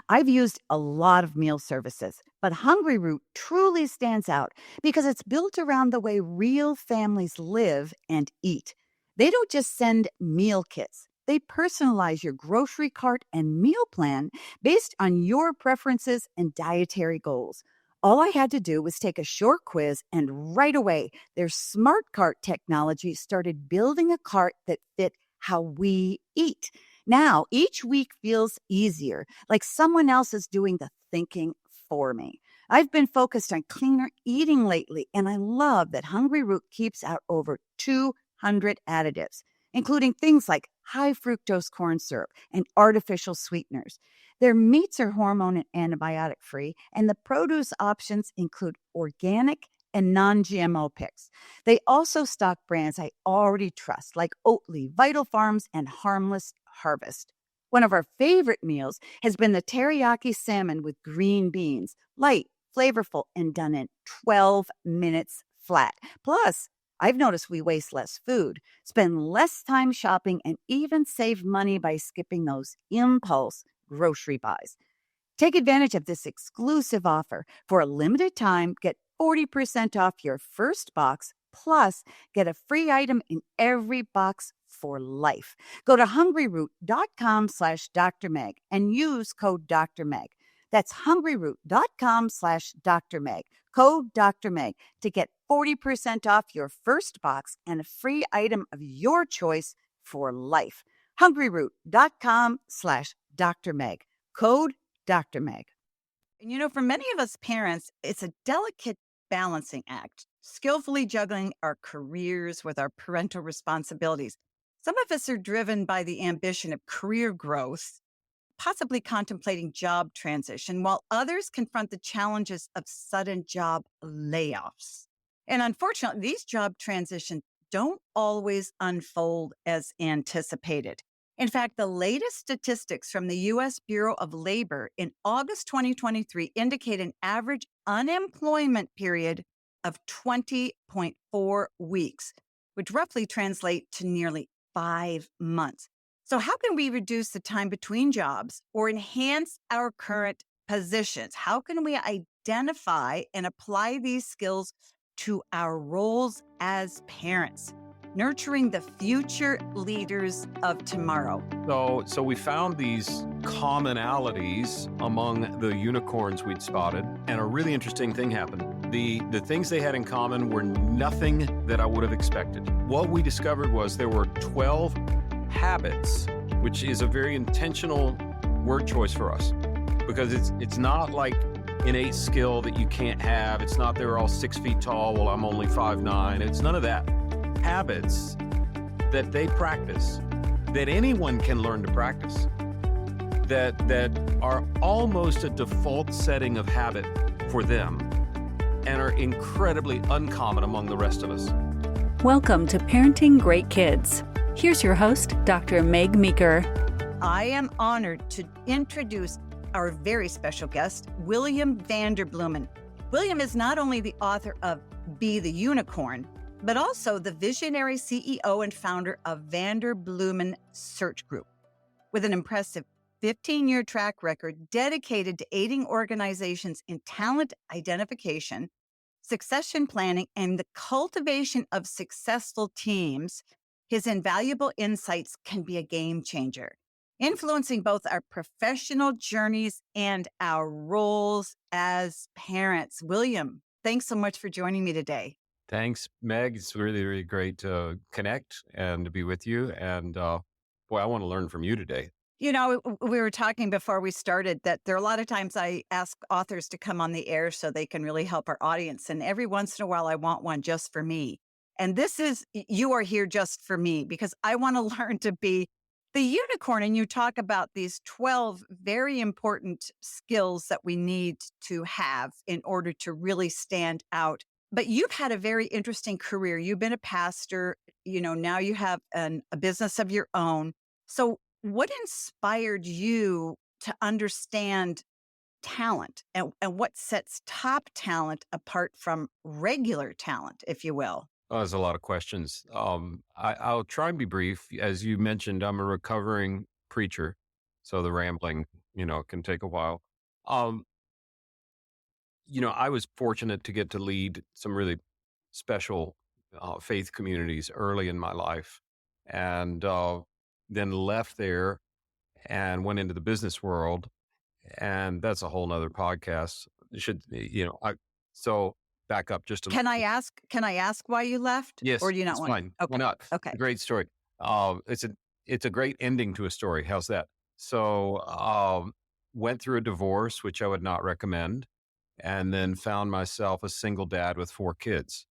I've used a lot of meal services, but Hungry Root truly stands out because it's built around the way real families live and eat. They don't just send meal kits. They personalize your grocery cart and meal plan based on your preferences and dietary goals. All I had to do was take a short quiz, and right away, their smart cart technology started building a cart that fit how we eat. Now, each week feels easier, like someone else is doing the thinking for me. I've been focused on cleaner eating lately, and I love that Hungry Root keeps out over 200 additives, including things like high fructose corn syrup and artificial sweeteners. Their meats are hormone and antibiotic free, and the produce options include organic and non GMO picks. They also stock brands I already trust, like Oatly, Vital Farms, and Harmless Harvest. One of our favorite meals has been the teriyaki salmon with green beans, light, flavorful, and done in 12 minutes flat. Plus, I've noticed we waste less food, spend less time shopping, and even save money by skipping those impulse grocery buys. Take advantage of this exclusive offer. For a limited time, get 40% off your first box, plus get a free item in every box for life. Go to hungryroot.com/Dr. Meg and use code Dr. Meg. That's hungryroot.com/Dr. Meg. Code Dr. Meg to get 40% off your first box and a free item of your choice for life. hungryroot.com/Dr. Meg. Code Dr. Meg. And for many of us parents, it's a delicate balancing act, skillfully juggling our careers with our parental responsibilities. Some of us are driven by the ambition of career growth, possibly contemplating job transition, while others confront the challenges of sudden job layoffs. And unfortunately, these job transitions don't always unfold as anticipated. In fact, the latest statistics from the U.S. Bureau of Labor in August 2023 indicate an average unemployment period of 20.4 weeks, which roughly translate to nearly 5 months. So, how can we reduce the time between jobs or enhance our current positions? How can we identify and apply these skills to our roles as parents, nurturing the future leaders of tomorrow? So we found these commonalities among the unicorns we'd spotted, and a really interesting thing happened. The things they had in common were nothing that I would have expected. What we discovered was there were 12 habits, which is a very intentional word choice for us, because it's not like innate skill that you can't have. It's not they're all 6 feet tall. Well, I'm only 5'9". It's none of that. Habits that they practice, that anyone can learn to practice, that are almost a default setting of habit for them and are incredibly uncommon among the rest of us. Welcome to Parenting Great Kids. Here's your host, Dr. Meg Meeker. I am honored to introduce our very special guest, William Vanderbloemen. William is not only the author of Be the Unicorn, but also the visionary CEO and founder of Vanderbloemen Search Group, with an impressive 15-year track record dedicated to aiding organizations in talent identification, succession planning, and the cultivation of successful teams. His invaluable insights can be a game changer, influencing both our professional journeys and our roles as parents. William, thanks so much for joining me today. Thanks, Meg. It's really, really great to connect and to be with you. And boy, I want to learn from you today. We were talking before we started that there are a lot of times I ask authors to come on the air so they can really help our audience. And every once in a while, I want one just for me. And you are here just for me because I want to learn to be the unicorn. And you talk about these 12 very important skills that we need to have in order to really stand out. But you've had a very interesting career. You've been a pastor, now you have a business of your own. So what inspired you to understand talent and what sets top talent apart from regular talent, if you will? Oh, there's a lot of questions. I'll try and be brief. As you mentioned, I'm a recovering preacher. So the rambling It can take a while. Um, I was fortunate to get to lead some really special faith communities early in my life, and then left there and went into the business world, and that's a whole nother podcast. Should I so back up just a little. Can I ask why you left? Or Yes, do you not it's want? fine. Why Okay. not? Okay. Great story. It's a great ending to a story. How's that? So went through a divorce, which I would not recommend, and then found myself a single dad with 4 kids,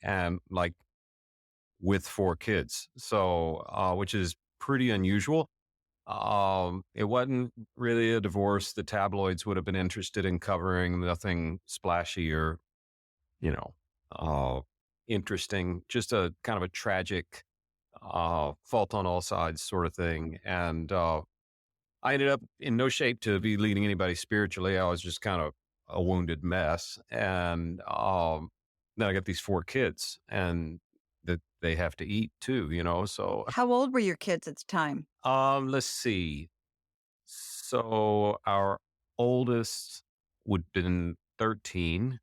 and like with 4 kids. So which is pretty unusual. It wasn't really a divorce the tabloids would have been interested in covering. Nothing splashy or you know, uh, interesting, just a kind of a tragic, fault on all sides sort of thing. And I ended up in no shape to be leading anybody spiritually. I was just kind of a wounded mess. And then I got these 4 kids and that they have to eat too. So How old were your kids at the time? let's see. So our oldest would have been 13,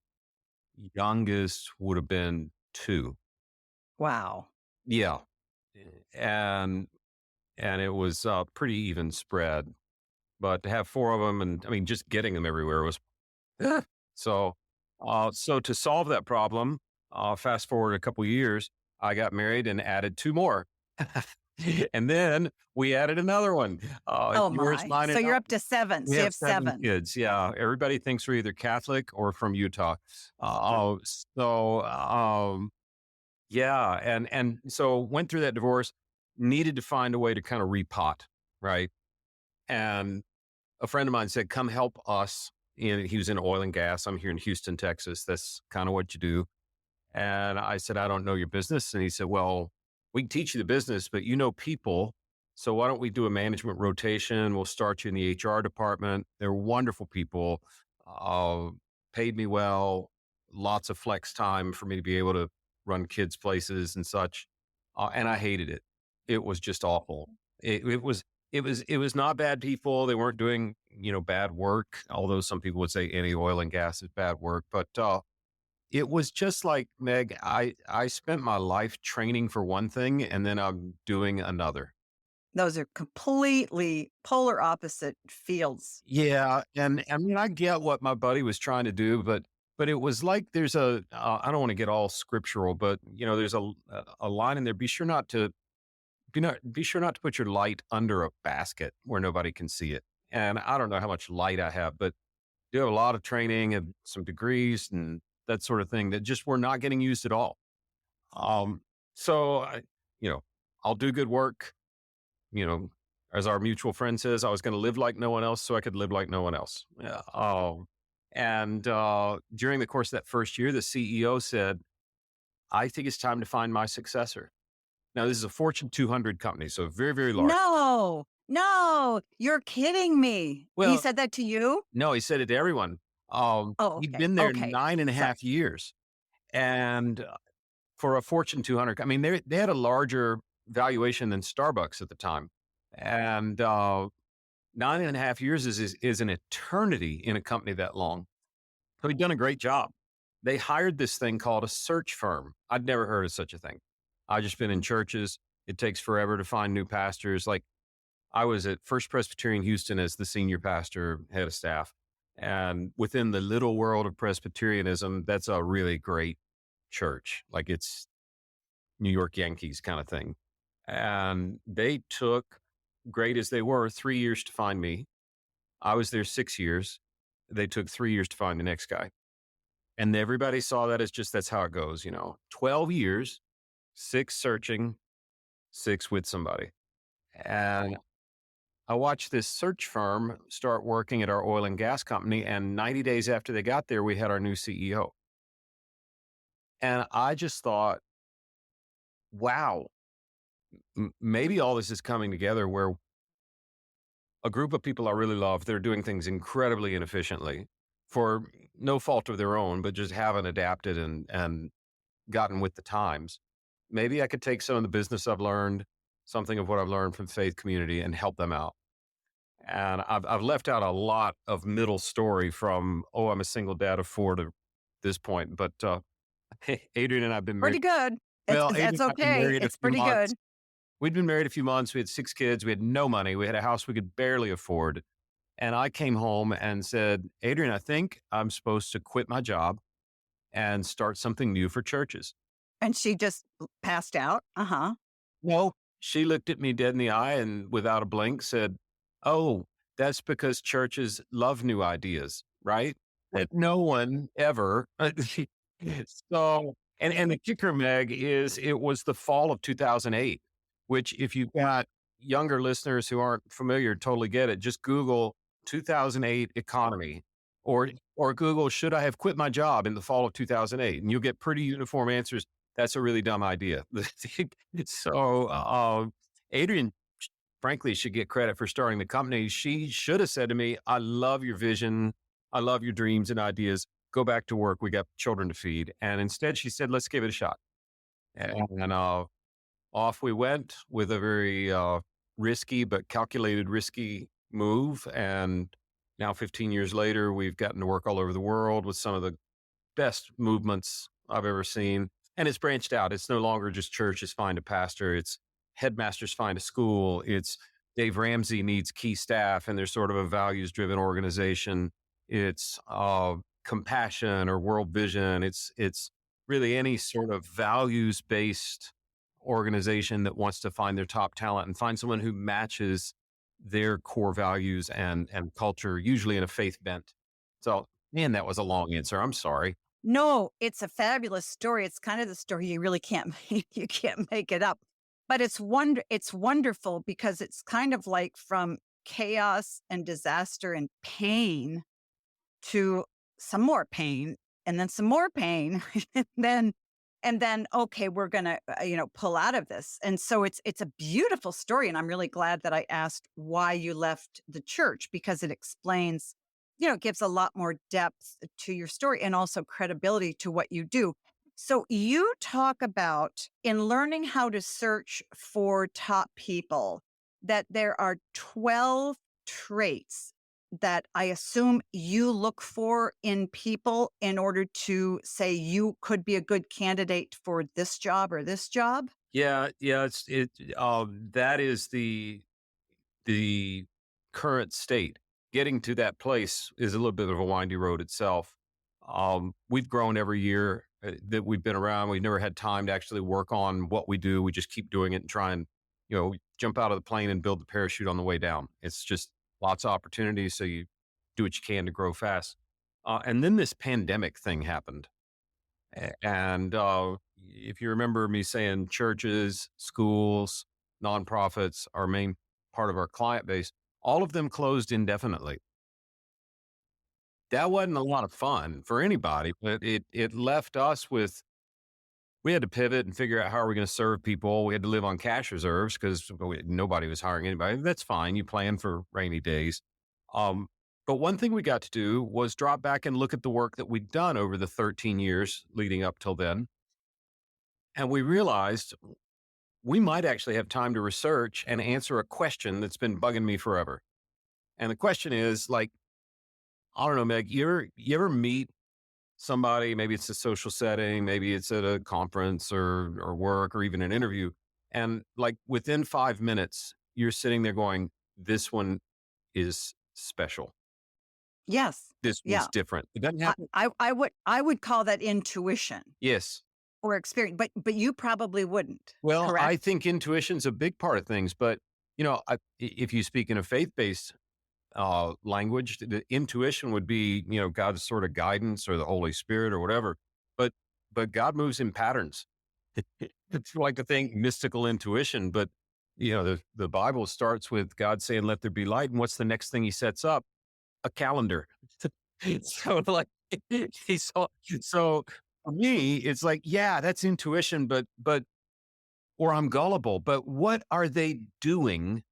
youngest would have been 2. Wow. Yeah. And it was pretty even spread, but to have 4 of them, and I mean, just getting them everywhere was so. So to solve that problem, fast forward a couple years, I got married and added 2 more, and then we added another one. Oh Yours, my. mine, So and you're up to 7. we So you have have 7 7. kids. Yeah, everybody thinks we're either Catholic or from Utah. So yeah, and so went through that divorce, needed to find a way to kind of repot, right? And a friend of mine said, "Come help us." And he was in oil and gas. I'm here in Houston, Texas. That's kind of what you do. And I said, "I don't know your business." And he said, "Well, we can teach you the business, but you know people. So why don't we do a management rotation? We'll start you in the HR department. They're wonderful people. Uh, Paid me well, lots of flex time for me to be able to run kids' places and such. And I hated it. It was just awful. It was not bad people. They weren't doing, bad work, although some people would say any oil and gas is bad work. But it was just like, Meg, I spent my life training for one thing and then I'm doing another. Those are completely polar opposite fields. Yeah, and I mean, I get what my buddy was trying to do, but it was like there's I don't want to get all scriptural, but there's a line in there. Be sure not to put your light under a basket where nobody can see it. And I don't know how much light I have, but do have a lot of training and some degrees and that sort of thing that just were not getting used at all. Um, so you know, I'll do good work. You know, as our mutual friend says, I was going to live like no one else, so I could live like no one else. Yeah. And during the course of that first year, the CEO said, "I think it's time to find my successor." Now, this is a Fortune 200 company, so very, very large. No, no, you're kidding me. He Well, said that to you? no, he said it to everyone. Oh, He'd okay. been there Okay. nine and a Sorry. half years, and for a Fortune 200, I mean, they had a larger valuation than Starbucks at the time, and 9.5 years is an eternity in a company that long. So he'd done a great job. They hired this thing called a search firm. I'd never heard of such a thing. I've just been in churches. It takes forever to find new pastors. Like I was at First Presbyterian Houston as the senior pastor, head of staff. And within the little world of Presbyterianism, that's a really great church. Like it's New York Yankees kind of thing. And they took, great as they were, 3 years to find me. I was there 6 years. They took 3 years to find the next guy. And everybody saw that as just that's how it goes, 12 years, 6 searching, 6 with somebody. And I watched this search firm start working at our oil and gas company. And 90 days after they got there, we had our new CEO. And I just thought, wow, maybe all this is coming together where a group of people I really love, they're doing things incredibly inefficiently for no fault of their own, but just haven't adapted and gotten with the times. Maybe I could take some of the business I've learned, something of what I've learned from faith community and help them out. And I've left out a lot of middle story from, oh, I'm a single dad of four to this point. But Adrian and I have been married. Pretty good. Well, Adrian That's and I have been okay. married a It's few pretty months. good. We'd been married a few months. We had 6 kids. We had no money. We had a house we could barely afford. And I came home and said, Adrian, I think I'm supposed to quit my job and start something new for churches. And she just passed out. Uh-huh. No, she looked at me dead in the eye and without a blink said, oh, that's because churches love new ideas, right? That no one ever. So, and the kicker, Meg, is it was the fall of 2008, which if you've got younger listeners who aren't familiar, totally get it. Just Google 2008 economy or Google, should I have quit my job in the fall of 2008? And you'll get pretty uniform answers. That's a really dumb idea. So, Adrian, frankly, should get credit for starting the company. She should have said to me, I love your vision. I love your dreams and ideas. Go back to work. We got children to feed. And instead, she said, let's give it a shot. And off we went with a very risky, but calculated risky move. And now, 15 years later, we've gotten to work all over the world with some of the best movements I've ever seen. And it's branched out. It's no longer just churches find a pastor. It's headmasters find a school. It's Dave Ramsey needs key staff, and there's sort of a values driven organization. It's compassion or world vision. It's really any sort of values based organization that wants to find their top talent and find someone who matches their core values and culture, usually in a faith bent. So, man, that was a long answer. I'm sorry. No, it's a fabulous story. It's kind of the story you really can't you can't make it up. But it's wonderful because it's kind of like from chaos and disaster and pain to some more pain and then some more pain and then okay, we're going to pull out of this. And so it's a beautiful story, and I'm really glad that I asked why you left the church, because it explains, it gives a lot more depth to your story and also credibility to what you do. So you talk about, in learning how to search for top people, that there are 12 traits that I assume you look for in people in order to say you could be a good candidate for this job or this job. Yeah, yeah, that is the current state. Getting to that place is a little bit of a windy road itself. We've grown every year that we've been around. We've never had time to actually work on what we do. We just keep doing it and try and, jump out of the plane and build the parachute on the way down. It's just lots of opportunities. So you do what you can to grow fast. And then this pandemic thing happened. And if you remember me saying churches, schools, nonprofits, our main part of our client base, all of them closed indefinitely. That wasn't a lot of fun for anybody, but it left us with, we had to pivot and figure out how are we going to serve people. We had to live on cash reserves because nobody was hiring anybody. That's fine. You plan for rainy days. But one thing we got to do was drop back and look at the work that we'd done over the 13 years leading up till then. And we realized we might actually have time to research and answer a question that's been bugging me forever. And the question is, like, I don't know, Meg, you ever meet somebody, maybe it's a social setting, maybe it's at a conference or work or even an interview. And like within 5 minutes, you're sitting there going, this one is special. Yes. This Yeah. one's different. It doesn't happen. I would call that intuition Yes. or experience, but you probably wouldn't. Well, Correct? I think intuition's a big part of things, but if you speak in a faith-based language, the intuition would be, God's sort of guidance or the Holy Spirit or whatever. But God moves in patterns. It's like a thing, mystical intuition. But the Bible starts with God saying, "Let there be light," and what's the next thing He sets up? A calendar. So like, so for me, it's like, yeah, that's intuition, but or I'm gullible. But what are they doing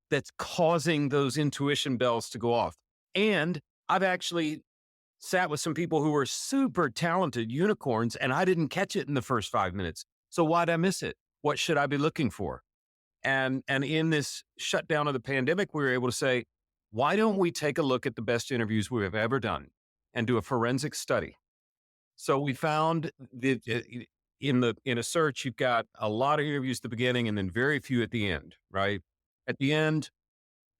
that's causing those intuition bells to go off? And I've actually sat with some people who were super talented unicorns, and I didn't catch it in the first 5 minutes. So why'd I miss it? What should I be looking for? And in this shutdown of the pandemic, we were able to say, why don't we take a look at the best interviews we have ever done and do a forensic study? So we found that in a search, you've got a lot of interviews at the beginning and then very few at the end, right? At the end,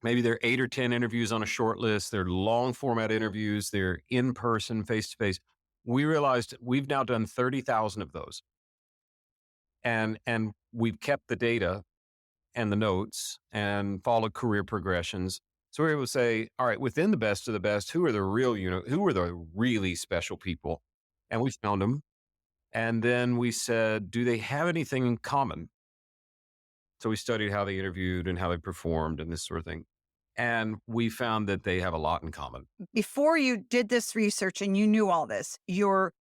maybe there are 8 or 10 interviews on a short list. They're long format interviews. They're in person, face to face. We realized we've now done 30,000 of those, and we've kept the data and the notes and followed career progressions. So we're able to say, all right, within the best of the best, who are the who are the really special people? And we found them. And then we said, do they have anything in common? So we studied how they interviewed and how they performed and this sort of thing. And we found that they have a lot in common. Before you did this research and you knew all this, you're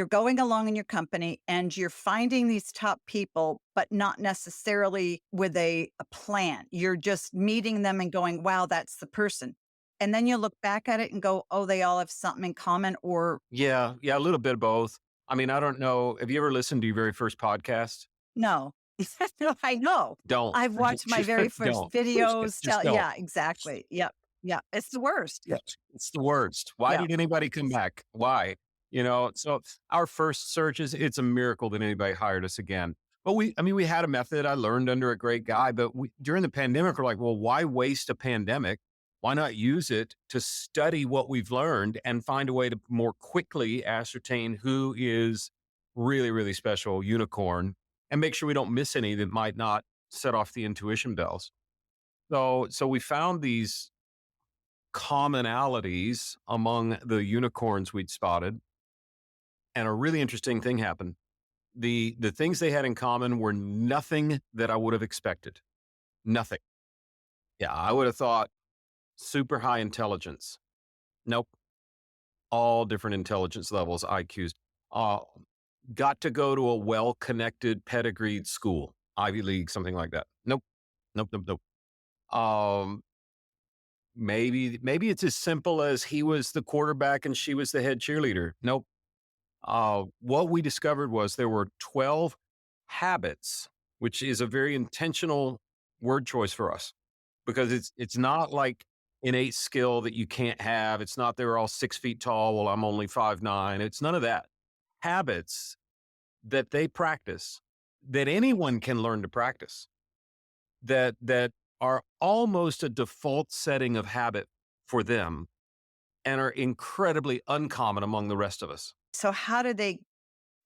going along in your company and you're finding these top people, but not necessarily with a plan. You're just meeting them and going, wow, that's the person. And then you look back at it and go, oh, they all have something in common, or Yeah, a little bit of both. I mean, I don't know. Have you ever listened to your very first podcast? no. No, I know. Don't. I've watched my very first Don't. videos. Just don't. Yeah, exactly. Yep. Yeah. It's the worst. Yeah, it's the worst. Why Yeah. did anybody come back? Why? So our first searches, it's a miracle that anybody hired us again. But we had a method I learned under a great guy, but during the pandemic, we're like, well, why waste a pandemic? Why not use it to study what we've learned and find a way to more quickly ascertain who is really, really special unicorn and make sure we don't miss any that might not set off the intuition bells. So we found these commonalities among the unicorns we'd spotted. And a really interesting thing happened. The things they had in common were nothing that I would have expected. Nothing. Yeah, I would have thought super high intelligence. Nope. All different intelligence levels, IQs. Uh, got to go to a well-connected, pedigreed school, Ivy League, something like that. Nope. Nope, nope, nope. Maybe it's as simple as he was the quarterback and she was the head cheerleader. Nope. What we discovered was there were 12 habits, which is a very intentional word choice for us because it's not like innate skill that you can't have. It's not they're all 6 feet tall. Well, I'm only 5'9". It's none of that. Habits that they practice that anyone can learn to practice that are almost a default setting of habit for them and are incredibly uncommon among the rest of us. So how do they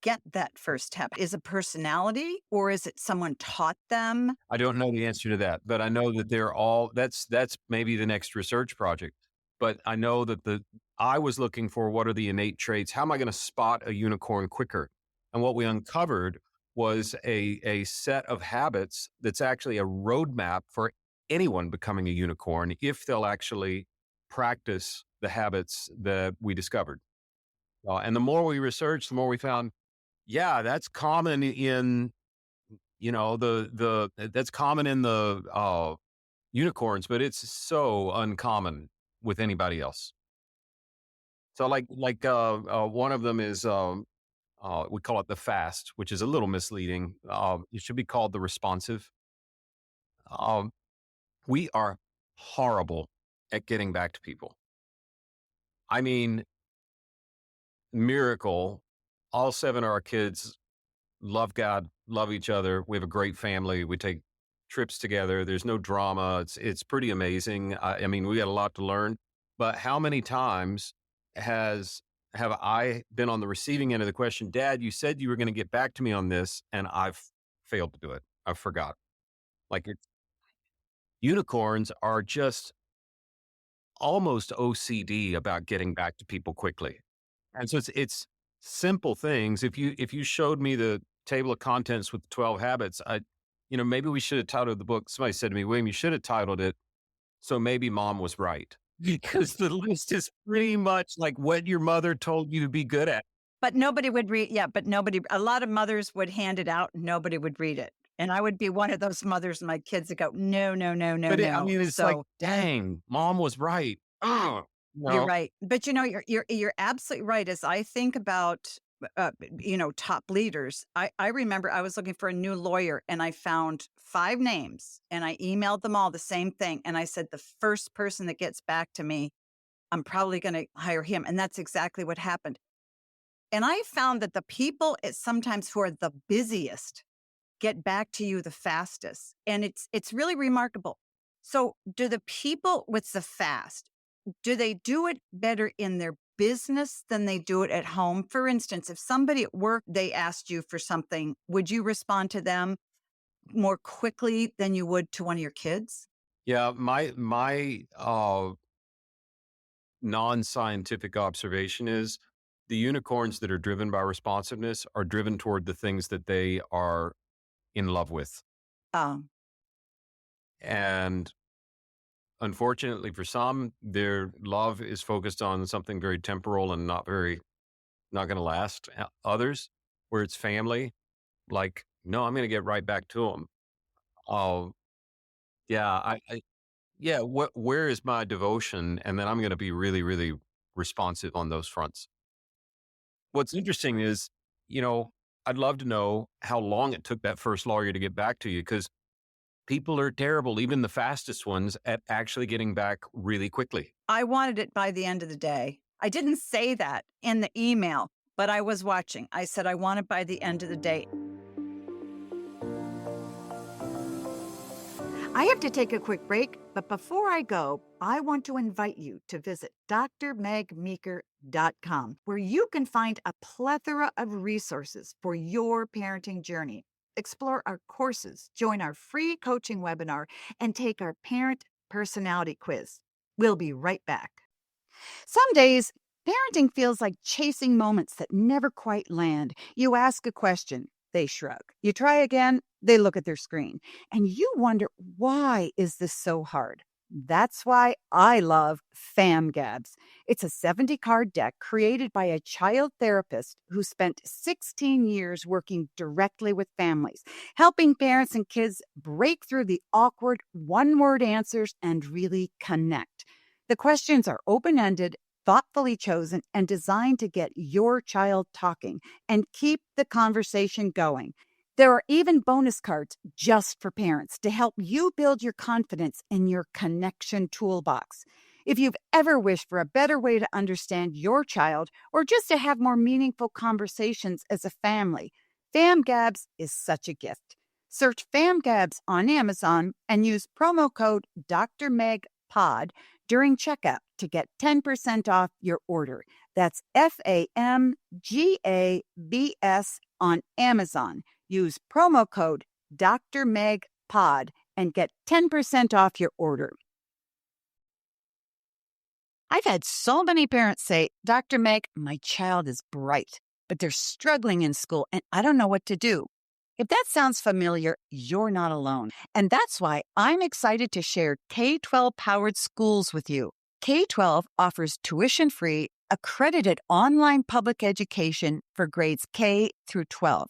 get that first habit? Is it personality, or is it someone taught them? I don't know the answer to that, but I know that they're all that's maybe the next research project. But I know that I was looking for what are the innate traits? How am I going to spot a unicorn quicker? And what we uncovered was a set of habits that's actually a roadmap for anyone becoming a unicorn if they'll actually practice the habits that we discovered. And the more we researched, the more we found, yeah, that's common in, that's common in the unicorns, but it's so uncommon with anybody else. So like one of them is, we call it the fast, which is a little misleading. It should be called the responsive. We are horrible at getting back to people. I mean, miracle. All 7 of our kids love God, love each other. We have a great family. We take trips together. There's no drama. It's pretty amazing. I mean, we got a lot to learn. But how many times have I been on the receiving end of the question, Dad, you said you were going to get back to me on this, and I've failed to do it. I forgot. Like unicorns are just almost OCD about getting back to people quickly. And so it's simple things. If you showed me the table of contents with 12 habits, maybe we should have titled the book. Somebody said to me, William, you should have titled it, So Maybe Mom Was Right. Because the list is pretty much like what your mother told you to be good at. But nobody would read. Yeah, but a lot of mothers would hand it out and nobody would read it. And I would be one of those mothers and my kids that go, no, no, no, no, But no. I mean, it's like, dang, Mom was right. You're right. But you're absolutely right. As I think about top leaders. I remember I was looking for a new lawyer and I found 5 names and I emailed them all the same thing. And I said, the first person that gets back to me, I'm probably going to hire him. And that's exactly what happened. And I found that the people sometimes who are the busiest get back to you the fastest. And it's really remarkable. So do the people with the fast, do they do it better in their business than they do it at home? For instance, if somebody at work, they asked you for something, would you respond to them more quickly than you would to one of your kids? Yeah, my non-scientific observation is the unicorns that are driven by responsiveness are driven toward the things that they are in love with. Um, And unfortunately for some, their love is focused on something very temporal and not going to last. Others, where it's family, like, no, I'm going to get right back to them. Oh, yeah, yeah, where is my devotion? And then I'm going to be really, really responsive on those fronts. What's interesting is, you know, I'd love to know how long it took that first lawyer to get back to you because people are terrible, even the fastest ones, at actually getting back really quickly. I wanted it by the end of the day. I didn't say that in the email, but I was watching. I said, I want it by the end of the day. I have to take a quick break, but before I go, I want to invite you to visit drmegmeeker.com, where you can find a plethora of resources for your parenting journey. Explore our courses, join our free coaching webinar, and take our parent personality quiz. We'll be right back. Some days, parenting feels like chasing moments that never quite land. You ask a question, they shrug. You try again, they look at their screen. And you wonder, why is this so hard? That's why I love FamGabs. It's a 70-card deck created by a child therapist who spent 16 years working directly with families, helping parents and kids break through the awkward one-word answers and really connect. The questions are open-ended, thoughtfully chosen, and designed to get your child talking and keep the conversation going. There are even bonus cards just for parents to help you build your confidence in your connection toolbox. If you've ever wished for a better way to understand your child or just to have more meaningful conversations as a family, FamGabs is such a gift. Search FamGabs on Amazon and use promo code DrMegPod during checkout to get 10% off your order. That's FAMGABS on Amazon. Use promo code DrMegPod and get 10% off your order. I've had so many parents say, Dr. Meg, my child is bright, but they're struggling in school and I don't know what to do. If that sounds familiar, you're not alone. And that's why I'm excited to share K-12 powered schools with you. K-12 offers tuition-free, accredited online public education for grades K through 12.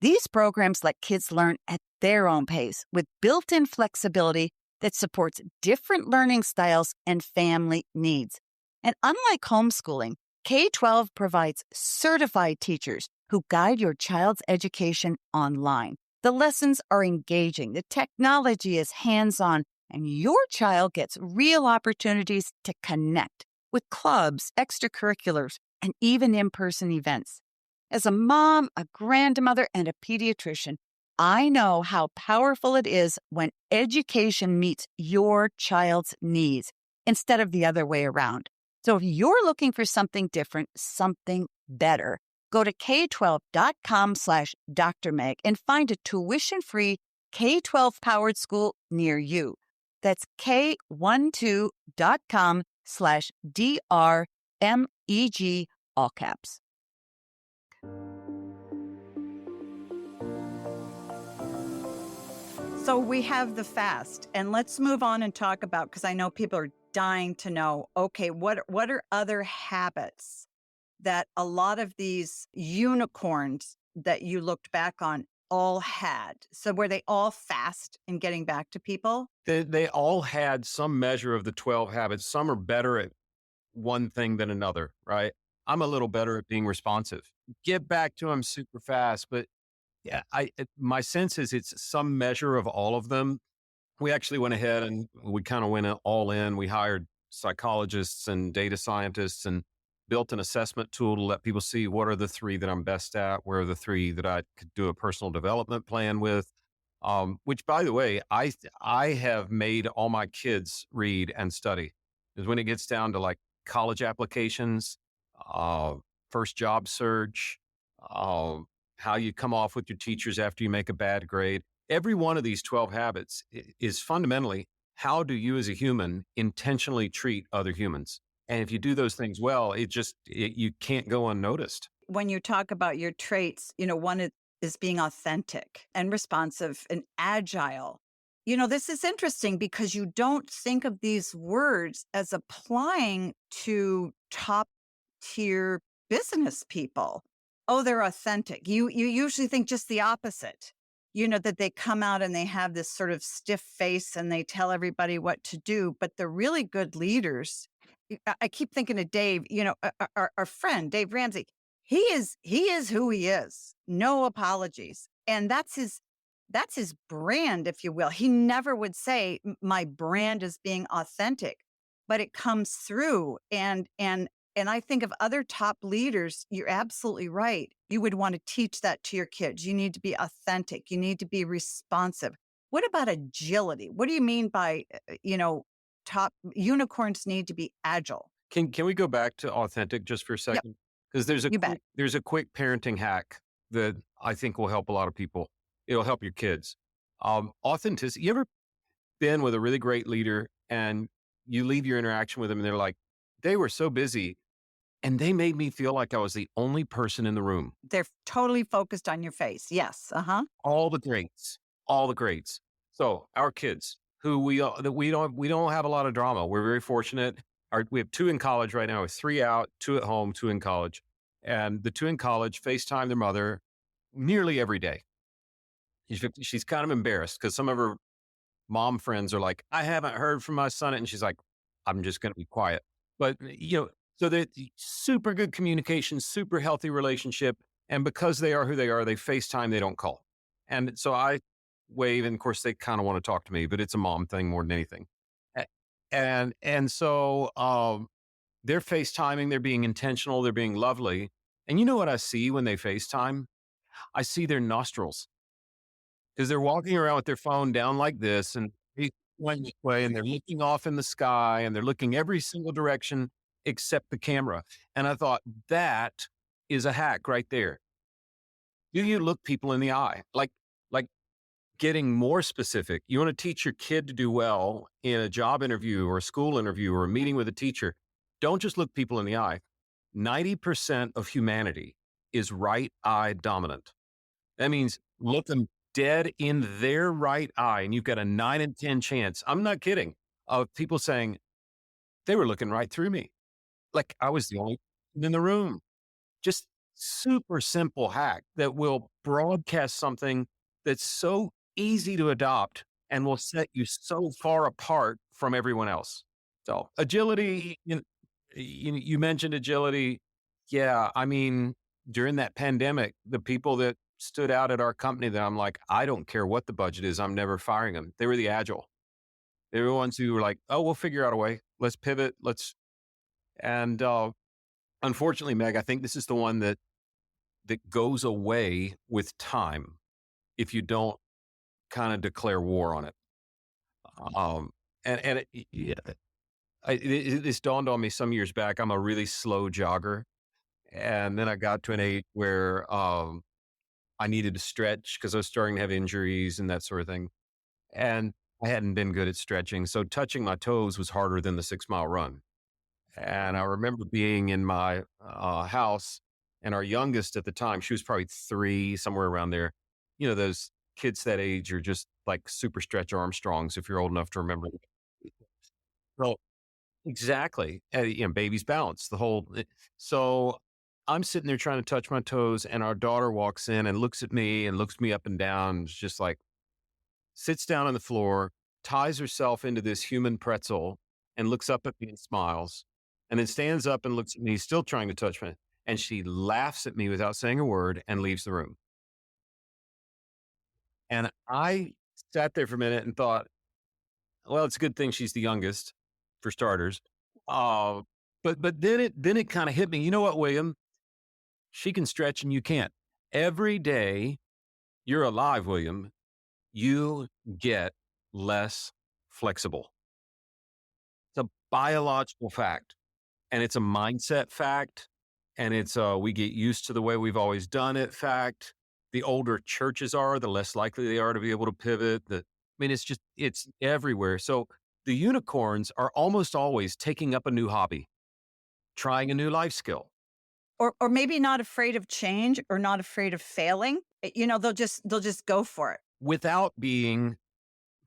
These programs let kids learn at their own pace with built-in flexibility that supports different learning styles and family needs. And unlike homeschooling, K-12 provides certified teachers who guide your child's education online. The lessons are engaging, the technology is hands-on, and your child gets real opportunities to connect with clubs, extracurriculars, and even in-person events. As a mom, a grandmother, and a pediatrician, I know how powerful it is when education meets your child's needs instead of the other way around. So if you're looking for something different, something better, go to k12.com/drmeg and find a tuition-free K-12 powered school near you. That's k12.com/drmeg, all caps. So we have the fast, and let's move on and talk about, because I know people are dying to know, okay, what are other habits that a lot of these unicorns that you looked back on all had? So were they all fast in getting back to people? They all had some measure of the 12 habits. Some are better at one thing than another, right? I'm a little better at being responsive. get back to them super fast. But yeah, my sense is it's some measure of all of them. We actually went ahead and we kind of went all in. We hired psychologists and data scientists and built an assessment tool to let people see what are the three that I'm best at, where are the three that I could do a personal development plan with. Which, by the way, I have made all my kids read and study because when it gets down to like college applications, uh, first job search, uh, how you come off with your teachers after you make a bad grade, every one of these 12 habits is fundamentally how do you as a human intentionally treat other humans? And if you do those things well, you can't go unnoticed. When you talk about your traits, is being authentic and responsive and agile. This is interesting because you don't think of these words as applying to top tier business people. Oh, they're authentic. You usually think just the opposite. That they come out and they have this sort of stiff face and they tell everybody what to do. But the really good leaders, I keep thinking of Dave, our friend, Dave Ramsey. He is who he is. No apologies. And that's his brand, if you will. He never would say my brand is being authentic, but it comes through. And I think of other top leaders, you're absolutely right. You would want to teach that to your kids. You need to be authentic. You need to be responsive. What about agility? What do you mean by, top unicorns need to be agile? Can we go back to authentic just for a Yep, second? Because you bet. there's a quick parenting hack that I think will help a lot of people. It'll help your kids. Authenticity. You ever been with a really great leader and you leave your interaction with them and they're like, they were so busy and they made me feel like I was the only person in the room. They're totally focused on your face. Yes. Uh-huh. All the greats, all the greats. So our kids, who that we don't have a lot of drama. We're very fortunate. We have two in college right now. We have three out, two at home, two in college, and the two in college FaceTime their mother nearly every day. She's kind of embarrassed because some of her mom friends are like, I haven't heard from my son. And she's like, I'm just going to be quiet. But, so they super good communication, super healthy relationship. And because they are who they are, they FaceTime, they don't call. And so I wave, and of course they kind of want to talk to me, but it's a mom thing more than anything. A- and so they're FaceTiming, they're being intentional, they're being lovely. And you know what I see when they FaceTime? I see their nostrils because they're walking around with their phone down like this and they going this way and they're looking off in the sky and they're looking every single direction except the camera. And I thought that is a hack right there. Do you look people in the eye? Like getting more specific. You want to teach your kid to do well in a job interview or a school interview or a meeting with a teacher. Don't just look people in the eye. 90% of humanity is right eye dominant. That means look them dead in their right eye, and you've got a 9 in 10 chance. I'm not kidding. Of people saying they were looking right through me, like I was the only person in the room. Just super simple hack that will broadcast something that's so easy to adopt and will set you so far apart from everyone else. So agility, you mentioned agility. Yeah, I mean, during that pandemic, the people that stood out at our company that I'm like, I don't care what the budget is, I'm never firing them. They were the agile. They were the ones who were like, oh, we'll figure out a way. Let's pivot. And unfortunately, Meg, I think this is the one that goes away with time if you don't kind of declare war on it. Um, and yeah, this dawned on me some years back. I'm a really slow jogger. And then I got to an age where I needed to stretch because I was starting to have injuries and that sort of thing. And I hadn't been good at stretching. So touching my toes was harder than the 6 mile run. And I remember being in my house, and our youngest at the time, she was probably 3, somewhere around there. Those kids that age are just like super stretch Armstrongs, if you're old enough to remember. Well, exactly. Baby's balance, the whole. So I'm sitting there trying to touch my toes, and our daughter walks in and looks at me and looks me up and down, just like sits down on the floor, ties herself into this human pretzel, and looks up at me and smiles, and then stands up and looks at me, still trying to touch me. And she laughs at me without saying a word and leaves the room. And I sat there for a minute and thought, well, it's a good thing she's the youngest, for starters. Uh, but then it kind of hit me. You know what, William? She can stretch and you can't. Every day you're alive, William, you get less flexible. It's a biological fact, and it's a mindset fact, and it's we get used to the way we've always done it fact. The older churches are, the less likely they are to be able to pivot. It's everywhere. So the unicorns are almost always taking up a new hobby, trying a new life skill. Or maybe not afraid of change or not afraid of failing. They'll just go for it. Without being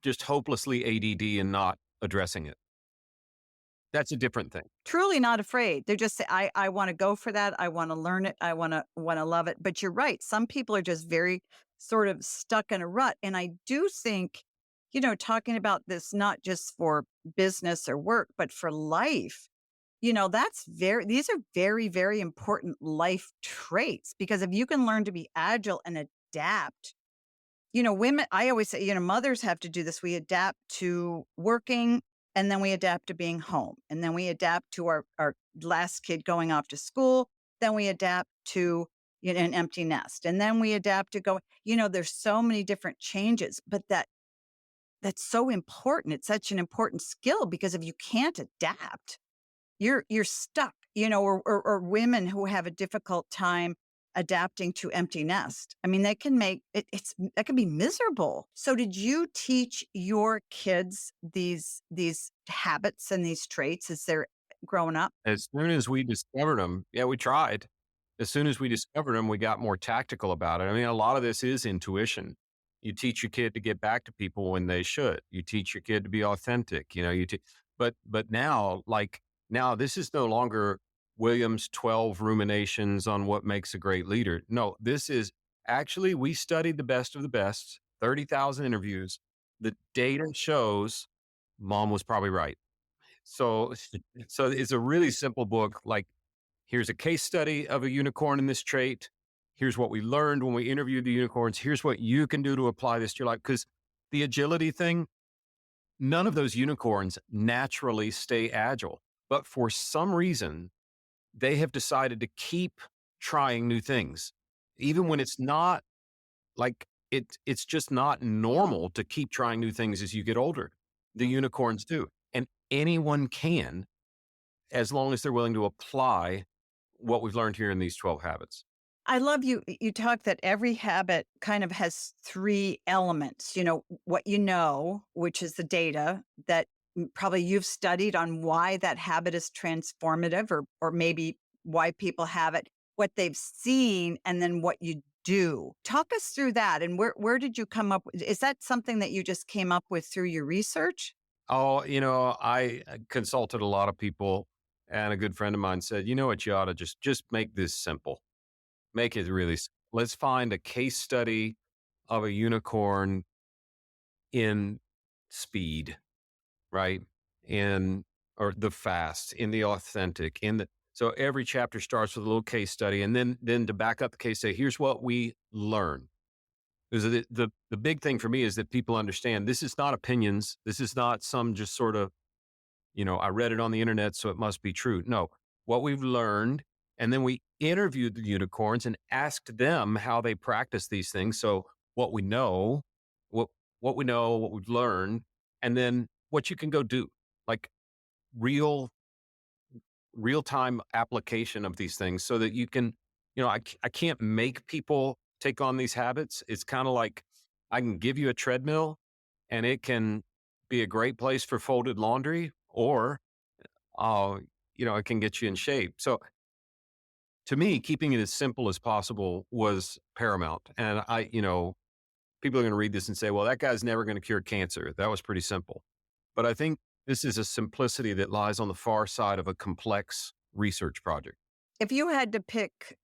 just hopelessly ADD and not addressing it. That's a different thing. Truly not afraid. They're just say, I want to go for that. I want to learn it. I want to love it. But you're right. Some people are just very sort of stuck in a rut. And I do think, talking about this not just for business or work, but for life, these are very, very important life traits, because if you can learn to be agile and adapt, women, I always say, mothers have to do this. We adapt to working, and then we adapt to being home. And then we adapt to our last kid going off to school. Then we adapt to an empty nest. And then we adapt to there's so many different changes, but that's so important. It's such an important skill, because if you can't adapt, you're stuck, or women who have a difficult time adapting to empty nest. I mean, that can make that can be miserable. So did you teach your kids these habits and these traits as they're growing up? As soon as we discovered them, yeah, we tried. As soon as we discovered them, we got more tactical about it. I mean, a lot of this is intuition. You teach your kid to get back to people when they should. You teach your kid to be authentic. But now this is no longer William's 12 ruminations on what makes a great leader. No, this is actually, we studied the best of the best, 30,000 interviews. The data shows mom was probably right. So, so it's a really simple book. Like, here's a case study of a unicorn in this trait. Here's what we learned when we interviewed the unicorns. Here's what you can do to apply this to your life. Because the agility thing, none of those unicorns naturally stay agile. But for some reason, they have decided to keep trying new things, even when it's not like it's just not normal to keep trying new things as you get older. The unicorns do. And anyone can, as long as they're willing to apply what we've learned here in these 12 habits. I love you talk that every habit kind of has three elements, what which is the data that probably you've studied on why that habit is transformative, or maybe why people have it, what they've seen, and then what you do. Talk us through that. And where did you come up with? Is that something that you just came up with through your research? Oh, I consulted a lot of people, and a good friend of mine said, you know what, you ought to just make this simple. Make it really, let's find a case study of a unicorn in speed, right? Or the fast, in the authentic, so every chapter starts with a little case study. And then to back up the case study, here's what we learn. Because the big thing for me is that people understand this is not opinions. This is not some just sort of, I read it on the internet, so it must be true. No, what we've learned. And then we interviewed the unicorns and asked them how they practice these things. So what we know, what we've learned, and then what you can go do, like real time application of these things, so that you can, I can't make people take on these habits. It's kind of like I can give you a treadmill and it can be a great place for folded laundry, or, it can get you in shape. So to me, keeping it as simple as possible was paramount. And people are going to read this and say, well, that guy's never going to cure cancer. That was pretty simple. But I think this is a simplicity that lies on the far side of a complex research project. If you had to pick,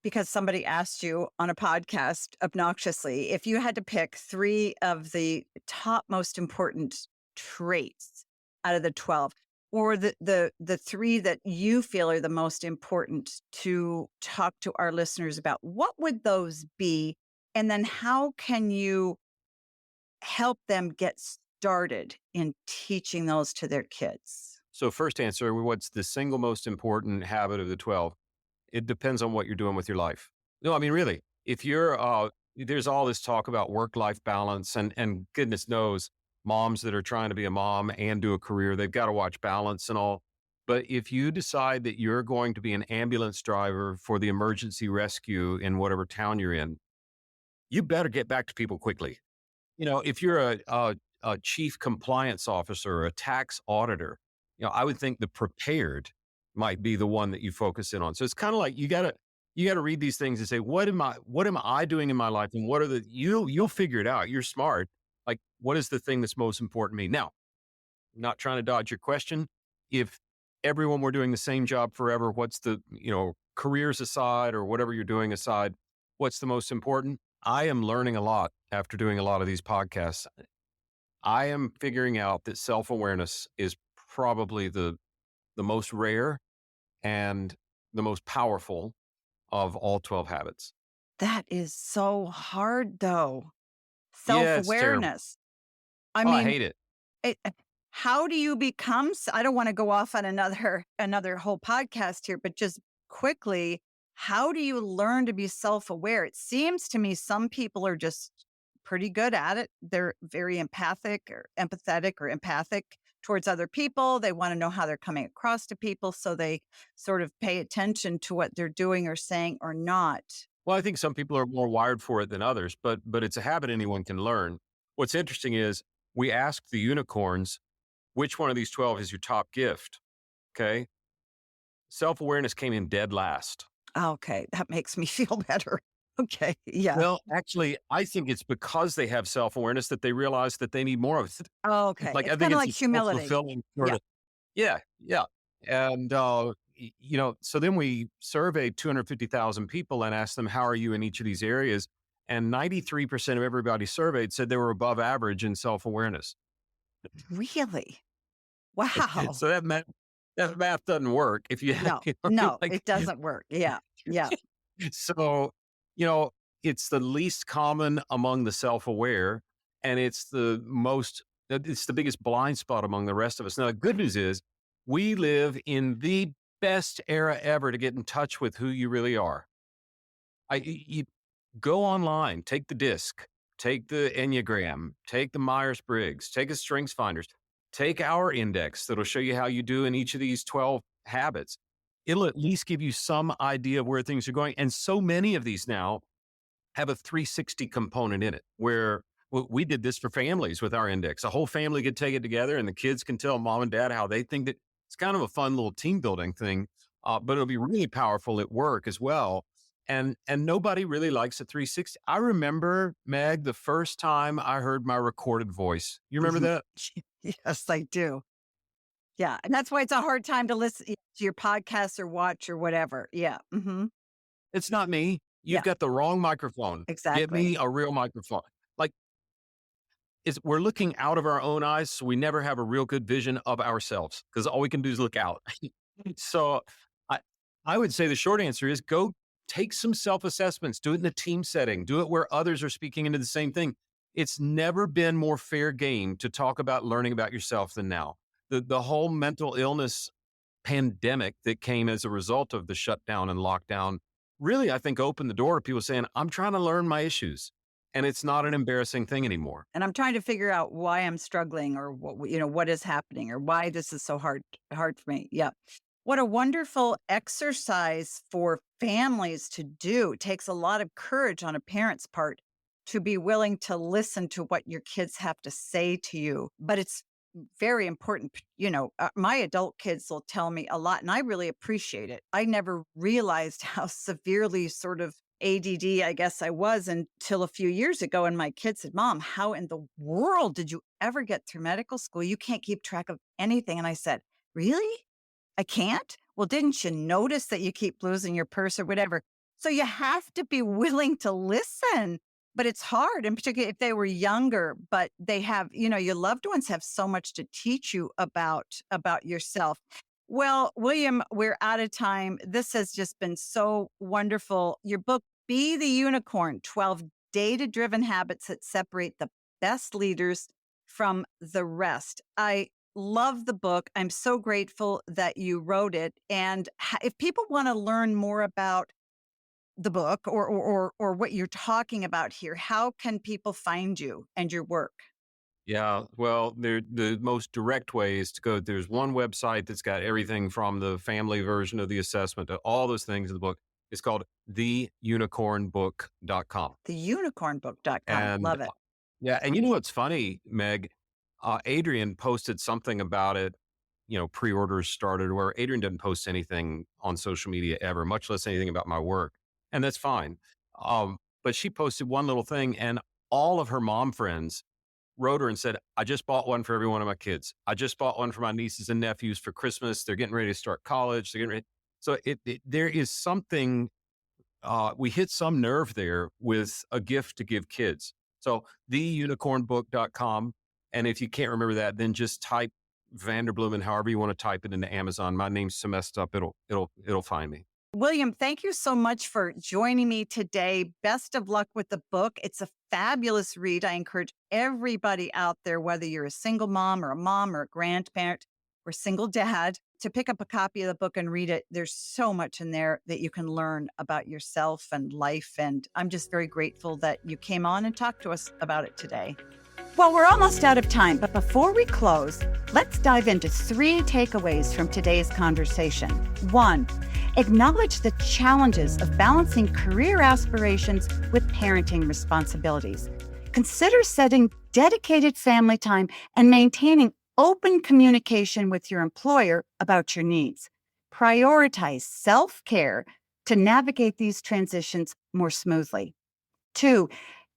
because somebody asked you on a podcast obnoxiously, if you had to pick three of the top most important traits out of the 12, or the three that you feel are the most important to talk to our listeners about, what would those be? And then how can you help them get started in teaching those to their kids? So, first answer, what's the single most important habit of the 12? It depends on what you're doing with your life. No, I mean, really, if you're, there's all this talk about work life balance, and goodness knows, moms that are trying to be a mom and do a career, they've got to watch balance and all. But if you decide that you're going to be an ambulance driver for the emergency rescue in whatever town you're in, you better get back to people quickly. If you're a chief compliance officer or a tax auditor, I would think the prepared might be the one that you focus in on. So it's kind of like you gotta read these things and say, what am I doing in my life? And what are you'll figure it out. You're smart. Like, what is the thing that's most important to me? Now, I'm not trying to dodge your question. If everyone were doing the same job forever, what's careers aside or whatever you're doing aside, what's the most important? I am learning a lot after doing a lot of these podcasts. I am figuring out that self-awareness is probably the most rare and the most powerful of all 12 habits. That is so hard, though. Yeah, it's terrible. Self-awareness. I Oh, I mean, hate it. it, how do you become? I don't want to go off on another whole podcast here, but just quickly, how do you learn to be self-aware? It seems to me some people are just pretty good at it. They're very empathic towards other people. They want to know how they're coming across to people, so they sort of pay attention to what they're doing or saying or not. Well, I think some people are more wired for it than others, but it's a habit anyone can learn. What's interesting is we asked the unicorns, which one of these 12 is your top gift? Okay. Self-awareness came in dead last. Okay, that makes me feel better. Okay, yeah. Well, actually, I think it's because they have self-awareness that they realize that they need more of it. Okay, Like, I it's think kind of it's like a humility. self-fulfilling sort Yeah. of. Yeah, yeah. And, so then we surveyed 250,000 people and asked them, how are you in each of these areas? And 93% of everybody surveyed said they were above average in self-awareness. Really? Wow. So that math doesn't work if you, No, you're no, like, it doesn't work. Yeah, yeah. so, you know, it's the least common among the self-aware, and it's the biggest blind spot among the rest of us. Now, the good news is we live in the best era ever to get in touch with who you really are. You go online, take the disc, take the Enneagram, take the Myers-Briggs, take a Strengths Finders, take our index that'll show you how you do in each of these 12 habits. It'll at least give you some idea of where things are going. And so many of these now have a 360 component in it, where we did this for families with our index. A whole family could take it together and the kids can tell mom and dad how they think that it's kind of a fun little team building thing, but it'll be really powerful at work as well. And nobody really likes a 360. I remember, Meg, the first time I heard my recorded voice. You remember Mhm. that? Yes, I do. Yeah, and that's why it's a hard time to listen to your podcast or watch or whatever. Yeah, It's not me. You've yeah, got the wrong microphone. Get exactly. me a real microphone. Like, we're looking out of our own eyes, so we never have a real good vision of ourselves because all we can do is look out. So I I would say the short answer is go take some self-assessments, do it in a team setting, do it where others are speaking into the same thing. It's never been more fair game to talk about learning about yourself than now. The whole mental illness pandemic that came as a result of the shutdown and lockdown really, I think, opened the door to people saying, I'm trying to learn my issues. And it's not an embarrassing thing anymore. And I'm trying to figure out why I'm struggling or what is happening or why this is so hard for me. Yeah. What a wonderful exercise for families to do. It takes a lot of courage on a parent's part to be willing to listen to what your kids have to say to you. But it's very important. My adult kids will tell me a lot, and I really appreciate it. I never realized how severely sort of ADD, I guess I was, until a few years ago. And my kids said, Mom, how in the world did you ever get through medical school? You can't keep track of anything. And I said, Really? I can't? Well, didn't you notice that you keep losing your purse or whatever? So you have to be willing to listen But it's hard, in particular if they were younger, but they have, your loved ones have so much to teach you about yourself. Well, William, we're out of time. This has just been so wonderful. Your book, Be the Unicorn: 12 Data-Driven Habits That Separate the Best Leaders from the Rest. I love the book. I'm so grateful that you wrote it. And if people want to learn more about the book or what you're talking about here, how can people find you and your work? Yeah, well, the most direct way is to go. There's one website that's got everything from the family version of the assessment to all those things in the book. It's called theunicornbook.com. Theunicornbook.com. And Love it. yeah, and you know what's funny, Meg? Adrian posted something about it, pre-orders started, where Adrian doesn't post anything on social media ever, much less anything about my work. And that's fine. But she posted one little thing, and all of her mom friends wrote her and said, I just bought one for every one of my kids. I just bought one for my nieces and nephews for Christmas. They're getting ready to start college. They're getting ready. So there is something, we hit some nerve there with a gift to give kids. So theunicornbook.com. And if you can't remember that, then just type Vanderbloemen, however you want to type it into Amazon. My name's so messed up. It'll find me. William, thank you so much for joining me today. Best of luck with the book. It's a fabulous read. I encourage everybody out there, whether you're a single mom or a grandparent or single dad, to pick up a copy of the book and read it. There's so much in there that you can learn about yourself and life. And I'm just very grateful that you came on and talked to us about it today. Well, we're almost out of time, but before we close, let's dive into 3 takeaways from today's conversation. 1, acknowledge the challenges of balancing career aspirations with parenting responsibilities. Consider setting dedicated family time and maintaining open communication with your employer about your needs. Prioritize self-care to navigate these transitions more smoothly. 2,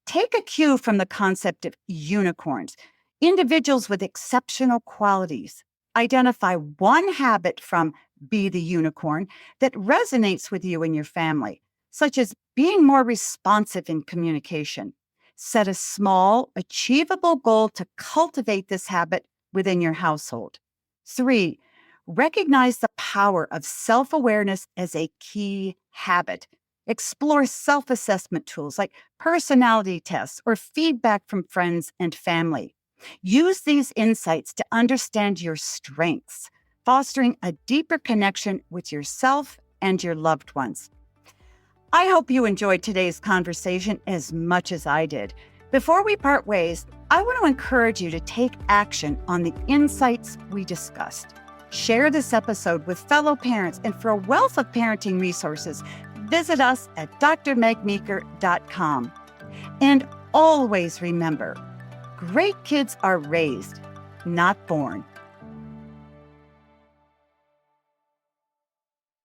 take a cue from the concept of unicorns, individuals with exceptional qualities. Identify one habit from Be the Unicorn that resonates with you and your family, such as being more responsive in communication. Set a small, achievable goal to cultivate this habit within your household. 3, recognize the power of self-awareness as a key habit. Explore self-assessment tools like personality tests or feedback from friends and family. Use these insights to understand your strengths, fostering a deeper connection with yourself and your loved ones. I hope you enjoyed today's conversation as much as I did. Before we part ways, I want to encourage you to take action on the insights we discussed. Share this episode with fellow parents, and for a wealth of parenting resources, visit us at drmegmeeker.com. And always remember, great kids are raised, not born.